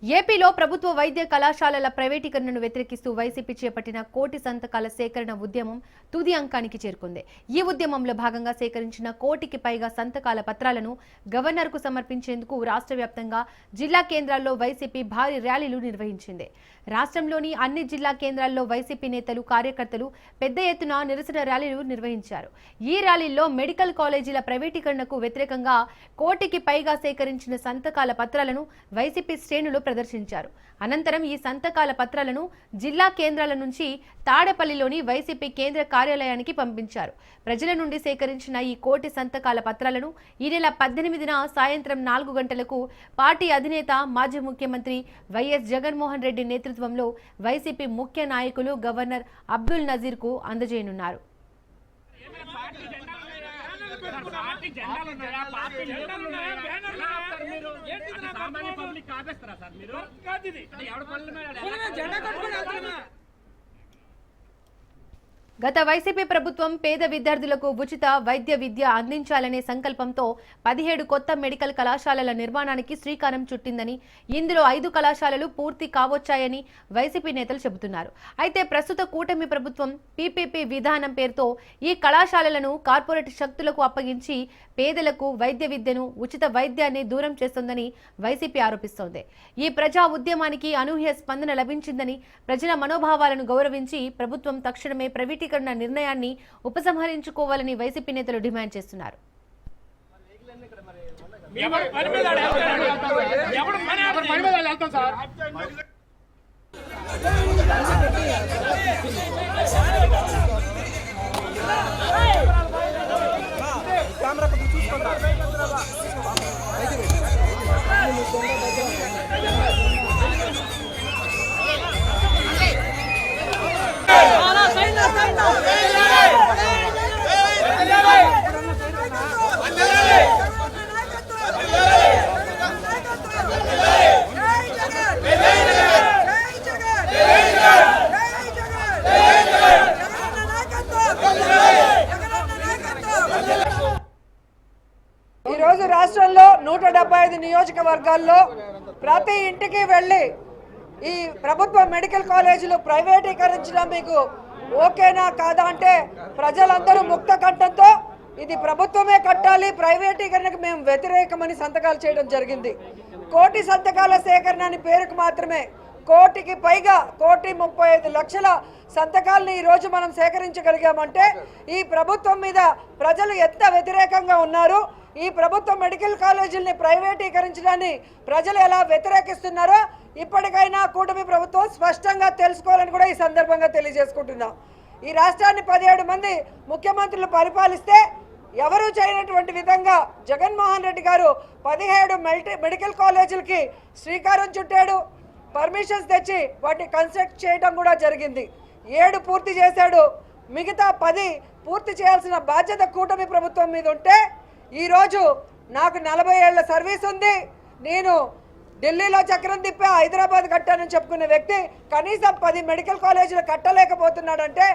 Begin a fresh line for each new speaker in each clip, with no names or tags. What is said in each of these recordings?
ఏపీలో ప్రభుత్వ వైద్య కళాశాలల ప్రైవేటీకరణను వ్యతిరేకిస్తూ వైసీపీ చేపట్టిన కోటి సంతకాల సేకరణ ఉద్యమం తుది అంకానికి చేరుకుంది. ఈ ఉద్యమంలో భాగంగా సేకరించిన కోటికి పైగా సంతకాల పత్రాలను గవర్నర్కు సమర్పించేందుకు రాష్ట్ర వ్యాప్తంగా జిల్లా కేంద్రాల్లో వైసీపీ భారీ ర్యాలీలు నిర్వహించింది. రాష్ట్రంలోని అన్ని జిల్లా కేంద్రాల్లో వైసీపీ నేతలు, కార్యకర్తలు పెద్ద ఎత్తున నిరసన ర్యాలీలు నిర్వహించారు. ఈ ర్యాలీల్లో మెడికల్ కాలేజీల ప్రైవేటీకరణకు వ్యతిరేకంగా కోటికి పైగా సేకరించిన సంతకాల పత్రాలను వైసీపీ శ్రేణులు ప్రదర్శించారు. అనంతరం ఈ సంతకాల పత్రాలను జిల్లా కేంద్రాల నుంచి తాడేపల్లిలోని వైసీపీ కేంద్ర కార్యాలయానికి పంపించారు. ప్రజల నుండి సేకరించిన ఈ కోటి సంతకాల పత్రాలను ఈ నెల 18న సాయంత్రం 4 గంటలకు పార్టీ అధినేత మాజీ ముఖ్యమంత్రి వైఎస్ జగన్మోహన్ రెడ్డి నేతృత్వంలో వైసీపీ ముఖ్య నాయకులు గవర్నర్ అబ్దుల్ నజీర్ కు అందజేయనున్నారు. గత వైసీపీ ప్రభుత్వం పేద విద్యార్థులకు ఉచిత వైద్య విద్య అందించాలనే సంకల్పంతో 17 కొత్త మెడికల్ కళాశాలల నిర్మాణానికి శ్రీకారం చుట్టిందని, ఇందులో 5 కళాశాలలు పూర్తి కావచ్చాయని వైసీపీ నేతలు చెబుతున్నారు. అయితే ప్రస్తుత కూటమి ప్రభుత్వం పీపీపీ విధానం పేరుతో ఈ కళాశాలలను కార్పొరేట్ శక్తులకు అప్పగించి పేదలకు వైద్య విద్యను, ఉచిత వైద్యాన్ని దూరం చేస్తోందని వైసీపీ ఆరోపిస్తోంది. ఈ ప్రజా ఉద్యమానికి అనూహ్య స్పందన లభించిందని, ప్రజల మనోభావాలను గౌరవించి ప్రభుత్వం తక్షణమే ప్రైవేటీకరణ నిర్ణయాన్ని ఉపసంహరించుకోవాలని వైసీపీ నేతలు డిమాండ్ చేస్తున్నారు.
ఈరోజు రాష్ట్రంలో 175 నియోజకవర్గాల్లో ప్రతి ఇంటికి వెళ్ళి ఈ ప్రభుత్వ మెడికల్ కాలేజీలు ప్రైవేటీకరించడం మీకు ఓకేనా కాదా అంటే ప్రజలందరూ ముక్త కంఠంతో ఇది ప్రభుత్వమే కట్టాలి, ప్రైవేటీకరణకు మేము వ్యతిరేకమని సంతకాలు చేయడం జరిగింది. కోటి సంతకాల సేకరణ అని పేరుకు మాత్రమే కోటికి పైగా 1,35,00,000 సంతకాలని ఈరోజు మనం సేకరించగలిగామంటే ఈ ప్రభుత్వం మీద ప్రజలు ఎంత వ్యతిరేకంగా ఉన్నారు, ఈ ప్రభుత్వ మెడికల్ కాలేజీలని ప్రైవేటీకరించడాన్ని ప్రజలు ఎలా వ్యతిరేకిస్తున్నారో ఇప్పటికైనా కూటమి ప్రభుత్వం స్పష్టంగా తెలుసుకోవాలని కూడా ఈ సందర్భంగా తెలియజేసుకుంటున్నాం. ఈ రాష్ట్రాన్ని 17 మంది ముఖ్యమంత్రులు పరిపాలిస్తే ఎవరూ చేయనటువంటి విధంగా జగన్మోహన్ రెడ్డి గారు 17 మెడికల్ కాలేజీలకి శ్రీకారం చుట్టాడు. పర్మిషన్స్ తెచ్చి వాటిని కన్స్ట్రక్ట్ చేయడం కూడా జరిగింది. 7 పూర్తి చేశాడు. మిగతా 10 పూర్తి చేయాల్సిన బాధ్యత కూటమి ప్రభుత్వం మీద ఉంటే ఈరోజు నాకు 40 ఏళ్ల సర్వీస్ ఉంది, నేను ఢిల్లీలో చక్రం తిప్పి హైదరాబాద్ కట్టానని చెప్పుకునే వ్యక్తి కనీసం 10 మెడికల్ కాలేజీలు కట్టలేకపోతున్నాడంటే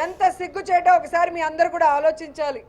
ఎంత సిగ్గు చేయటో ఒకసారి మీ అందరూ కూడా ఆలోచించాలి.